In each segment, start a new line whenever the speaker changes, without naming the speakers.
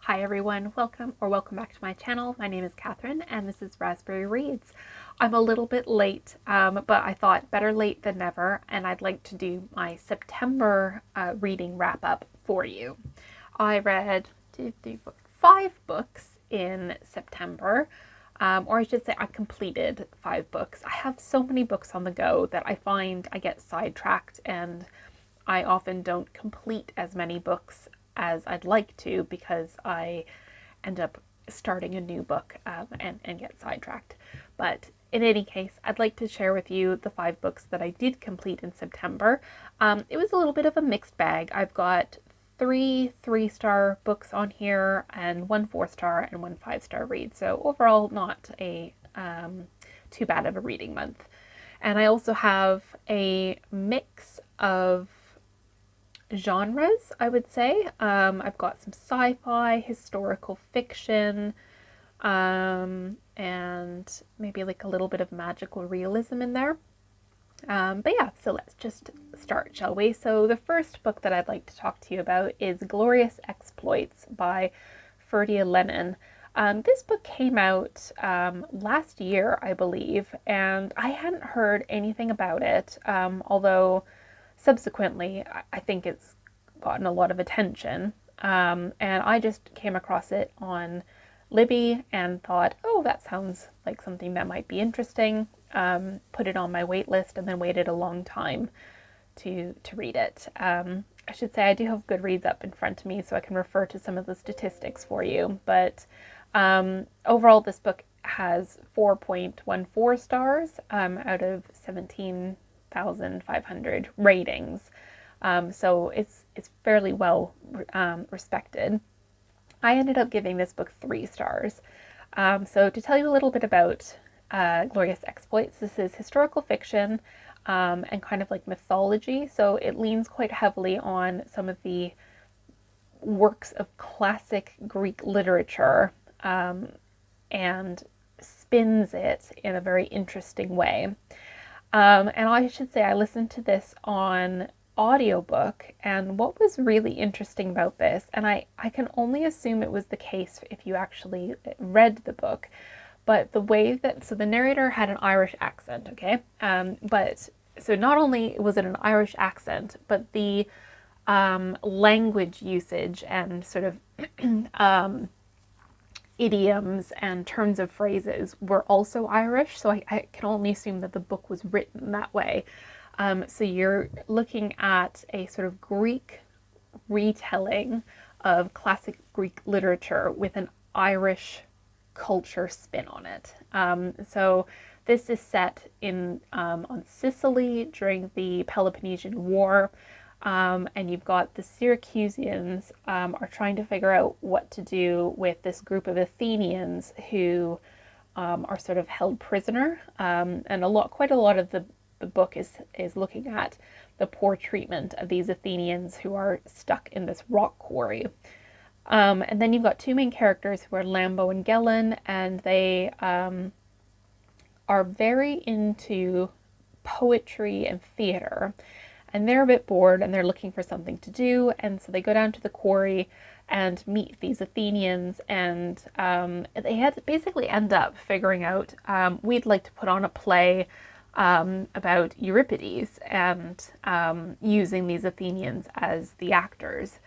Hi everyone, welcome back to my channel. My name is Catherine and this is Raspberry Reads. I'm a little bit late, but I thought better late than never, and I'd like to do my September reading wrap up for you. I read 5 books in September, or I should say I completed 5 books. I have so many books on the go that I find I get sidetracked and I often don't complete as many books as I'd like to because I end up starting a new book and get sidetracked. But in any case, I'd like to share with you the 5 books that I did complete in September. It was a little bit of a mixed bag. I've got 3 3-star books on here and 1 4-star and 1 5-star read. So overall, not a too bad of a reading month. And I also have a mix of genres, I would say. I've got some sci-fi, historical fiction, and maybe like a little bit of magical realism in there. But yeah, so let's just start, shall we? So the first book that I'd like to talk to you about is Glorious Exploits by Ferdia Lennon. This book came out last year, I believe, and I hadn't heard anything about it, although subsequently I think it's gotten a lot of attention. And I just came across it on Libby and thought, oh, that sounds like something that might be interesting. Put it on my wait list and then waited a long time to read it. I should say I do have Goodreads up in front of me so I can refer to some of the statistics for you. But overall, this book has 4.14 stars out of 17,500 ratings. So it's fairly well respected. I ended up giving this book 3 stars. So to tell you a little bit about Glorious Exploits, this is historical fiction and kind of like mythology. So it leans quite heavily on some of the works of classic Greek literature and spins it in a very interesting way. And I should say I listened to this on audiobook, and what was really interesting about this, and I can only assume it was the case if you actually read the book, but the way that, so the narrator had an Irish accent, okay? But so not only was it an Irish accent, but the language usage and sort of idioms and turns of phrases were also Irish, so I can only assume that the book was written that way. So you're looking at a sort of Greek retelling of classic Greek literature with an Irish culture spin on it. So this is set in on Sicily during the Peloponnesian War. And you've got the Syracusans are trying to figure out what to do with this group of Athenians who are sort of held prisoner. And quite a lot of the book is looking at the poor treatment of these Athenians who are stuck in this rock quarry. And then you've got 2 main characters who are Lambo and Galchen, and they are very into poetry and theater. And they're a bit bored and they're looking for something to do, and so they go down to the quarry and meet these Athenians, and they had to basically end up figuring out, we'd like to put on a play about Euripides and using these Athenians as the actors.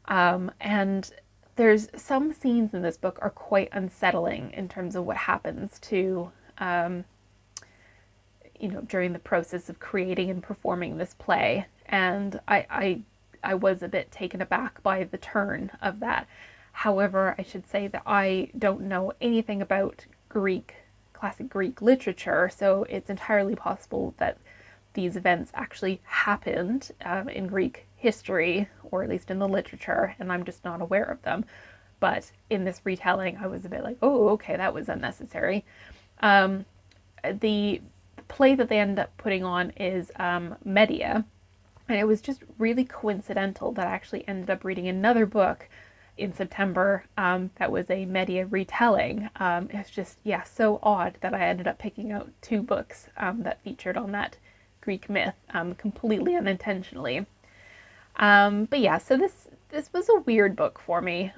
And there's some scenes in this book are quite unsettling in terms of what happens to during the process of creating and performing this play. And I was a bit taken aback by the turn of that. However, I should say that I don't know anything about classic Greek literature, so it's entirely possible that these events actually happened in Greek history, or at least in the literature, and I'm just not aware of them. But in this retelling, I was a bit like, oh, okay, that was unnecessary. The play that they end up putting on is Medea, and it was just really coincidental that I actually ended up reading another book in September that was a Medea retelling. It's just, yeah, so odd that I ended up picking out 2 books that featured on that Greek myth completely unintentionally. But yeah, so this was a weird book for me.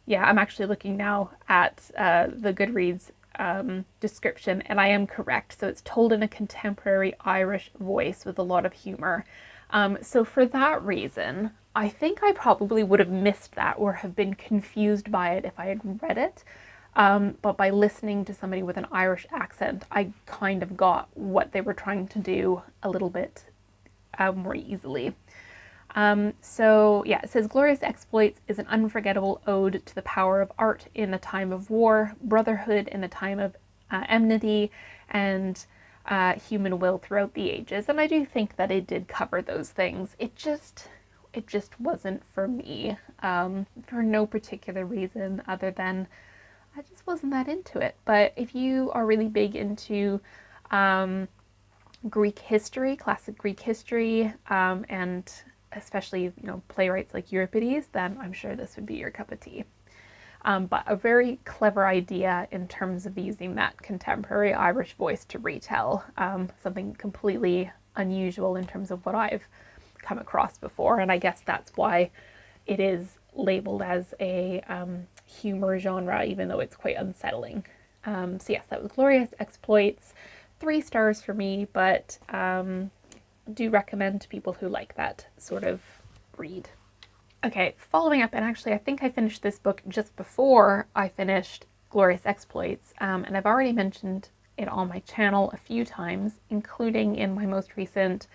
Yeah, I'm actually looking now at the Goodreads description, and I am correct. So it's told in a contemporary Irish voice with a lot of humor. So for that reason, I think I probably would have missed that or have been confused by it if I had read it. But by listening to somebody with an Irish accent, I kind of got what they were trying to do a little bit more easily. So yeah, it says Glorious Exploits is an unforgettable ode to the power of art in the time of war, brotherhood in the time of enmity, and human will throughout the ages. And I do think that it did cover those things. It just wasn't for me, for no particular reason other than I just wasn't that into it. But if you are really big into Greek history, classic Greek history, and especially, playwrights like Euripides, then I'm sure this would be your cup of tea. But a very clever idea in terms of using that contemporary Irish voice to retell something completely unusual in terms of what I've come across before. And I guess that's why it is labeled as a humor genre, even though it's quite unsettling. So yes, that was Glorious Exploits. 3 stars for me, but do recommend to people who like that sort of read. Okay, following up, and actually I think I finished this book just before I finished Glorious Exploits, and I've already mentioned it on my channel a few times, including in my most recent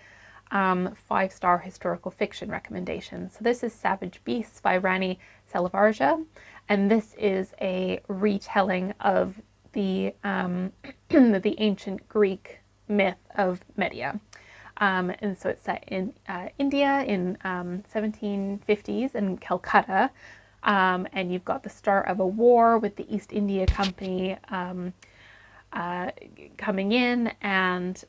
5-star historical fiction recommendation. So this is Savage Beasts by Rani Selvarjah, and this is a retelling of the the ancient Greek myth of Medea. And so it's set in India in 1750s in Calcutta, and you've got the start of a war with the East India Company coming in, and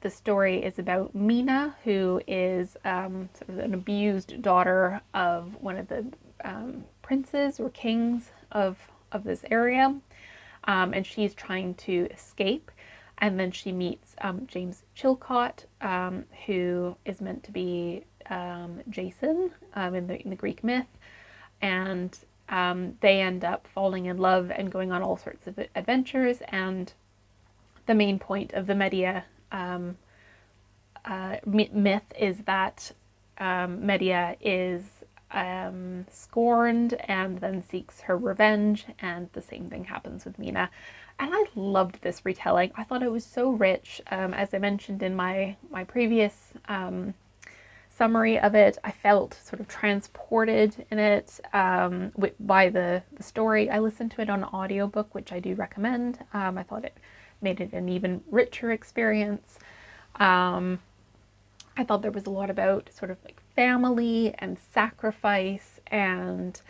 the story is about Mina, who is sort of an abused daughter of one of the princes or kings of this area, and she's trying to escape. And then she meets James Chilcot, who is meant to be Jason in the Greek myth, and they end up falling in love and going on all sorts of adventures. And the main point of the Medea myth is that Medea is scorned and then seeks her revenge, and the same thing happens with Mina. And I loved this retelling. I thought it was so rich. As I mentioned in my previous summary of it, I felt sort of transported in it by the story. I listened to it on audiobook, which I do recommend. I thought it made it an even richer experience. I thought there was a lot about sort of like family and sacrifice and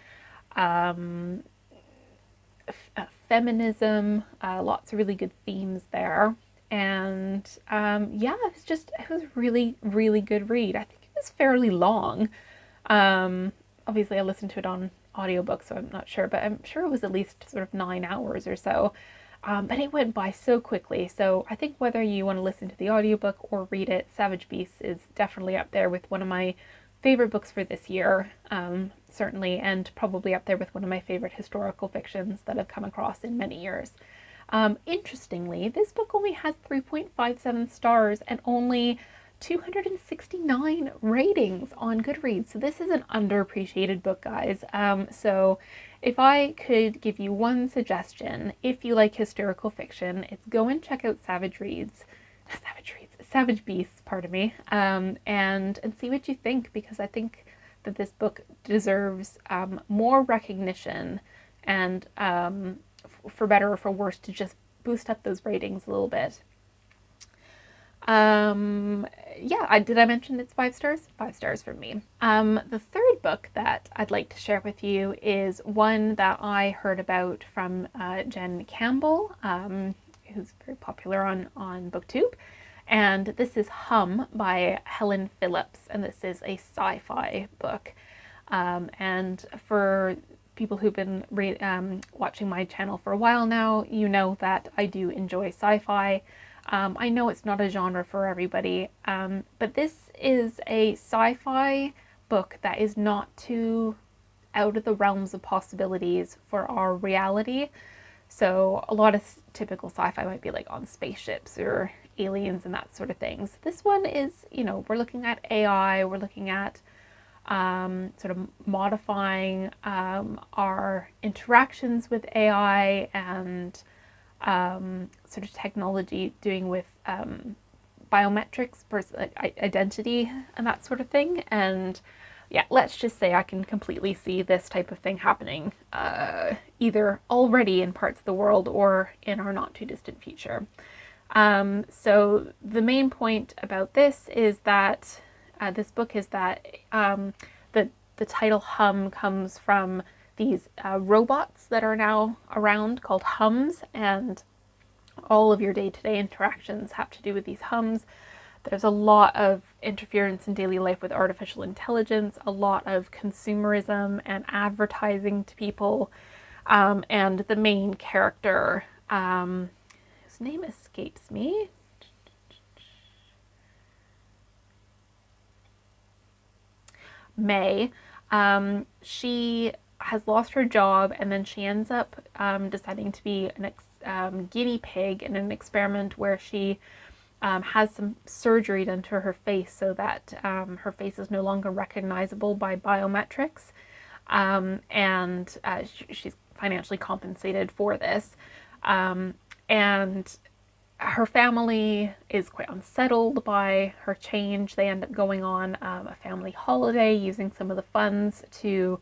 feminism, lots of really good themes there. And yeah, it was really, really good read. I think it was fairly long. Obviously I listened to it on audiobook, so I'm not sure, but I'm sure it was at least sort of 9 hours or so. But it went by so quickly. So I think whether you want to listen to the audiobook or read it, Savage Beasts is definitely up there with one of my favorite books for this year, certainly, and probably up there with one of my favorite historical fictions that I've come across in many years. Interestingly, this book only has 3.57 stars and only 269 ratings on Goodreads. So this is an underappreciated book, guys. So if I could give you one suggestion, if you like historical fiction, it's go and check out Savage Beasts, pardon me, and see what you think, because I think that this book deserves more recognition, and for better or for worse, to just boost up those ratings a little bit. Yeah, did I mention it's 5 stars? 5 stars from me. The third book that I'd like to share with you is one that I heard about from Jen Campbell, who's very popular on BookTube. And this is Hum by Helen Philips, and this is a sci-fi book. And for people who've been watching my channel for a while now, you know that I do enjoy sci-fi. I know it's not a genre for everybody, but this is a sci-fi book that is not too out of the realms of possibilities for our reality. So a lot of typical sci-fi might be like on spaceships or aliens and that sort of things. This one is, we're looking at AI, we're looking at sort of modifying our interactions with AI and sort of technology doing with biometrics, identity and that sort of thing. And yeah, let's just say I can completely see this type of thing happening either already in parts of the world or in our not too distant future. So the main point about this is that this book is that the title Hum comes from these robots that are now around called hums, and all of your day-to-day interactions have to do with these hums. There's a lot of interference in daily life with artificial intelligence, a lot of consumerism and advertising to people, and the main character, whose name escapes me, May, she has lost her job, and then she ends up deciding to be an guinea pig in an experiment where she has some surgery done to her face so that her face is no longer recognizable by biometrics, and she's financially compensated for this. And her family is quite unsettled by her change. They end up going on a family holiday using some of the funds to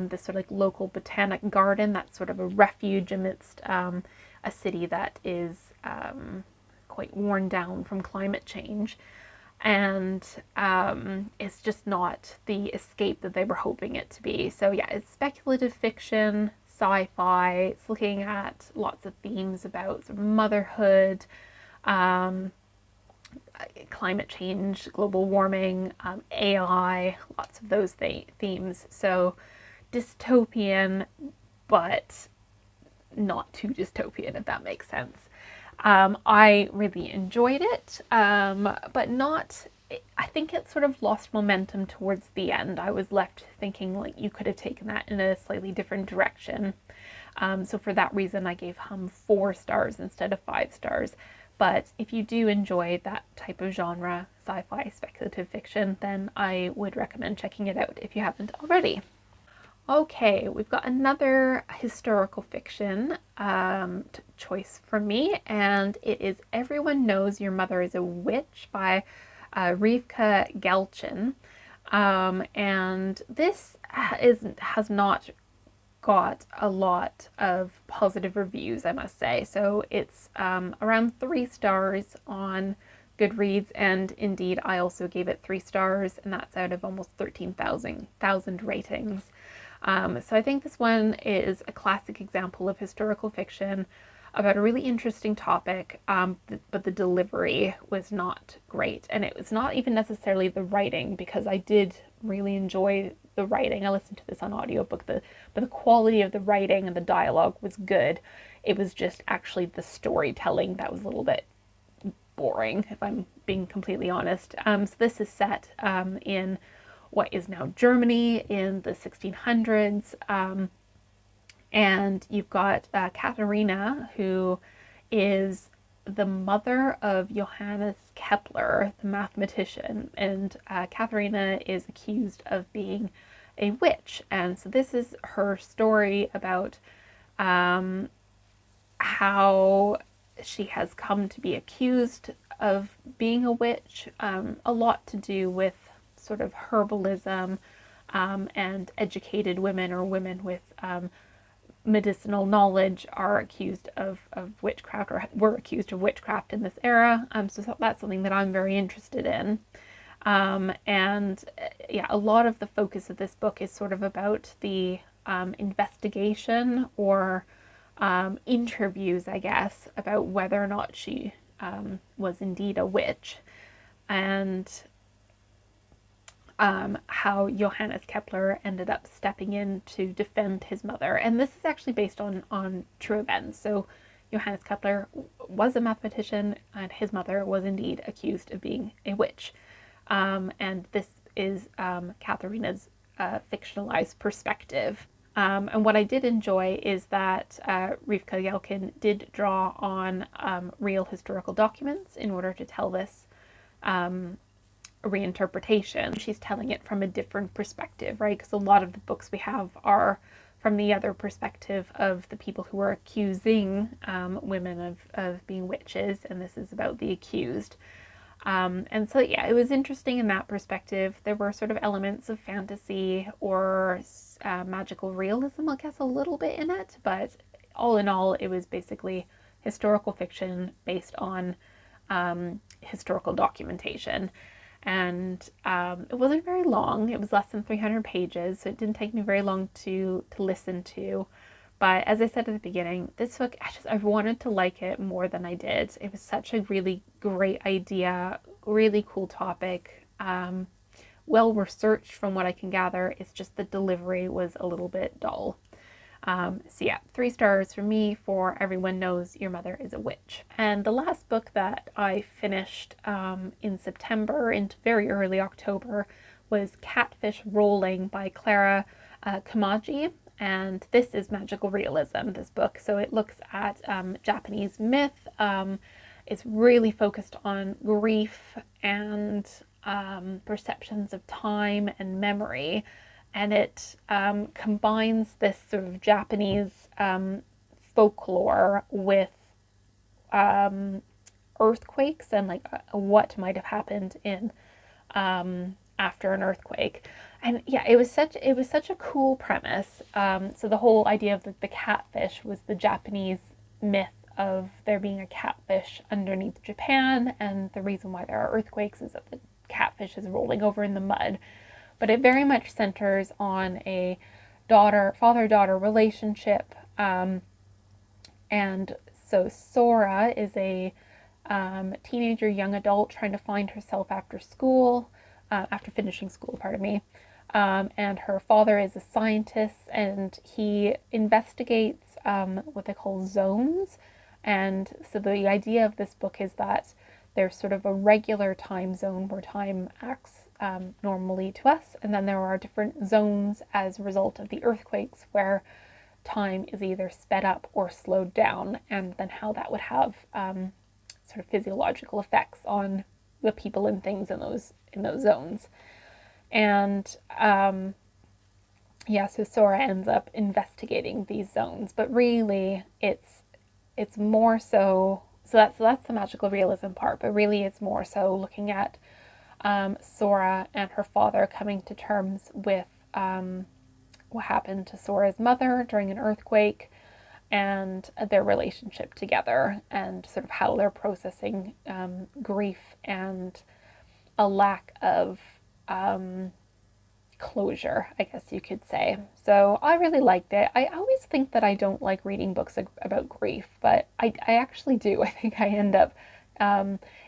this sort of like local botanic garden that's sort of a refuge amidst a city that is quite worn down from climate change. And it's just not the escape that they were hoping it to be. So yeah, it's speculative fiction, sci-fi. It's looking at lots of themes about sort of motherhood, climate change, global warming, AI, lots of those themes. So dystopian, but not too dystopian, if that makes sense. I really enjoyed it, but not, I think it sort of lost momentum towards the end. I was left thinking like you could have taken that in a slightly different direction. So for that reason, I gave Hum 4 stars instead of 5 stars. But if you do enjoy that type of genre, sci-fi, speculative fiction, then I would recommend checking it out if you haven't already. Okay, we've got another historical fiction choice from me, and it is Everyone Knows Your Mother is a Witch by Rivka Galchen. And this has not got a lot of positive reviews, I must say. So it's around 3 stars on Goodreads, and indeed I also gave it 3 stars, and that's out of almost 13,000 ratings. So I think this one is a classic example of historical fiction about a really interesting topic, but the delivery was not great. And it was not even necessarily the writing, because I did really enjoy the writing. I listened to this on audiobook, but the quality of the writing and the dialogue was good. It was just actually the storytelling that was a little bit boring, if I'm being completely honest. So this is set in what is now Germany in the 1600s. And you've got Katharina, who is the mother of Johannes Kepler, the mathematician. And Katharina is accused of being a witch. And so this is her story about how she has come to be accused of being a witch, a lot to do with sort of herbalism, and educated women or women with medicinal knowledge are accused of witchcraft, or were accused of witchcraft in this era. So that's something that I'm very interested in. And yeah, a lot of the focus of this book is sort of about the investigation or interviews, I guess, about whether or not she was indeed a witch, and how Johannes Kepler ended up stepping in to defend his mother. And this is actually based on true events. So Johannes Kepler was a mathematician, and his mother was indeed accused of being a witch. And this is Katharina's fictionalized perspective. And what I did enjoy is that Rivka Galchen did draw on real historical documents in order to tell this reinterpretation. She's telling it from a different perspective, right? Because a lot of the books we have are from the other perspective of the people who are accusing women of being witches, and this is about the accused. And so, yeah, it was interesting in that perspective. There were sort of elements of fantasy or magical realism, I guess, a little bit in it, but all in all, it was basically historical fiction based on historical documentation. And it wasn't very long. It was less than 300 pages, so it didn't take me very long to listen to. But as I said at the beginning, this book, I wanted to like it more than I did. It was such a really great idea, really cool topic, well researched from what I can gather. It's just the delivery was a little bit dull. So yeah, 3 stars for me for Everyone Knows Your Mother is a Witch. And the last book that I finished in September into very early October was Catfish Rolling by Clara Kumagai. And this is magical realism, this book. So it looks at Japanese myth. It's really focused on grief and perceptions of time and memory. And it combines this sort of Japanese folklore with earthquakes and like what might have happened in after an earthquake. And yeah, it was such a cool premise. So the whole idea of the catfish was the Japanese myth of there being a catfish underneath Japan, and the reason why there are earthquakes is that the catfish is rolling over in the mud. But it very much centers on a father-daughter relationship. And so Sora is a teenager, young adult trying to find herself after finishing school, pardon me. And her father is a scientist, and he investigates what they call zones. And so the idea of this book is that there's sort of a regular time zone where time acts normally to us, and then there are different zones as a result of the earthquakes where time is either sped up or slowed down, and then how that would have sort of physiological effects on the people and things in those zones. And yeah, so Sora ends up investigating these zones, but really it's more so that's the magical realism part, but really it's more so looking at Sora and her father coming to terms with what happened to Sora's mother during an earthquake, and their relationship together, and sort of how they're processing grief and a lack of closure, I guess you could say. So I really liked it. I always think that I don't like reading books about grief, but I actually do. I think I end up,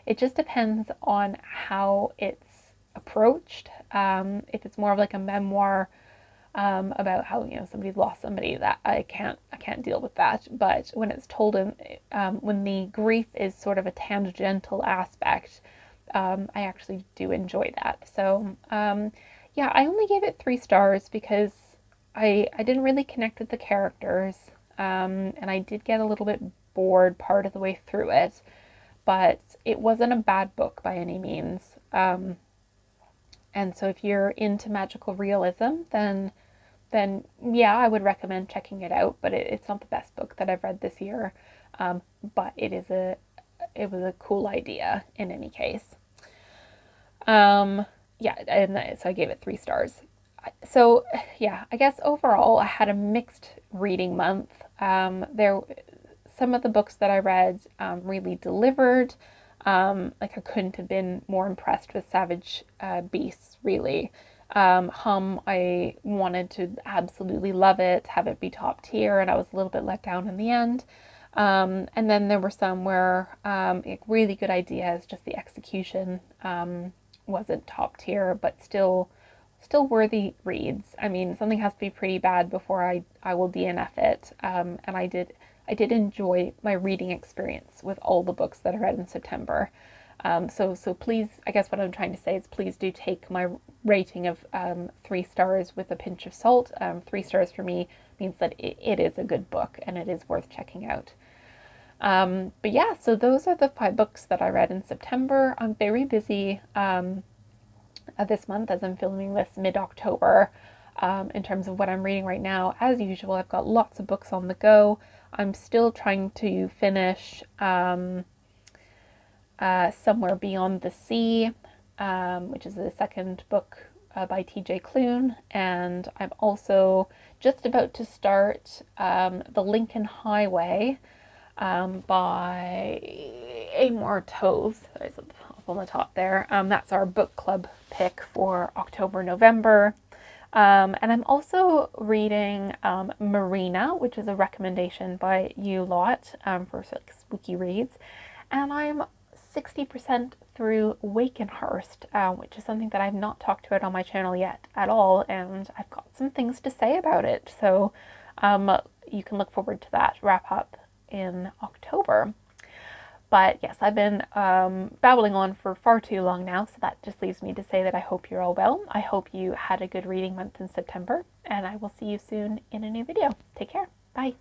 it just depends on how it's approached. If it's more of like a memoir about how, you know, somebody's lost somebody, that I can't deal with that. But when it's told in, when the grief is sort of a tangential aspect, I actually do enjoy that. So yeah, I only gave it 3 stars because I didn't really connect with the characters, and I did get a little bit bored part of the way through it, but it wasn't a bad book by any means. And so if you're into magical realism, then yeah, I would recommend checking it out. But it's not the best book that I've read this year, but it was a cool idea in any case. Yeah, and so I gave it 3 stars. So yeah, I guess overall I had a mixed reading month. Some of the books that I read really delivered. Like I couldn't have been more impressed with Savage Beasts, really. I wanted to absolutely love it, have it be top tier, and I was a little bit let down in the end. And then there were some where really good ideas, just the execution wasn't top tier, but still worthy reads. I mean, something has to be pretty bad before I will DNF it. And I did enjoy my reading experience with all the books that I read in September. So please, I guess what I'm trying to say is please do take my rating of 3 stars with a pinch of salt. 3 stars for me means that it is a good book and it is worth checking out. But yeah, so those are the 5 books that I read in September. I'm very busy this month as I'm filming this mid-October. In terms of what I'm reading right now, as usual, I've got lots of books on the go. I'm still trying to finish Somewhere Beyond the Sea, which is the second book by T.J. Klune, and I'm also just about to start The Lincoln Highway by Amor Tove. There's up on the top there. That's our book club pick for October, November. And I'm also reading Marina, which is a recommendation by you lot for like spooky reads. And I'm 60% through Wakenhurst, which is something that I've not talked about on my channel yet at all. And I've got some things to say about it. So you can look forward to that wrap up in October. But yes, I've been babbling on for far too long now, so that just leaves me to say that I hope you're all well. I hope you had a good reading month in September, and I will see you soon in a new video. Take care. Bye.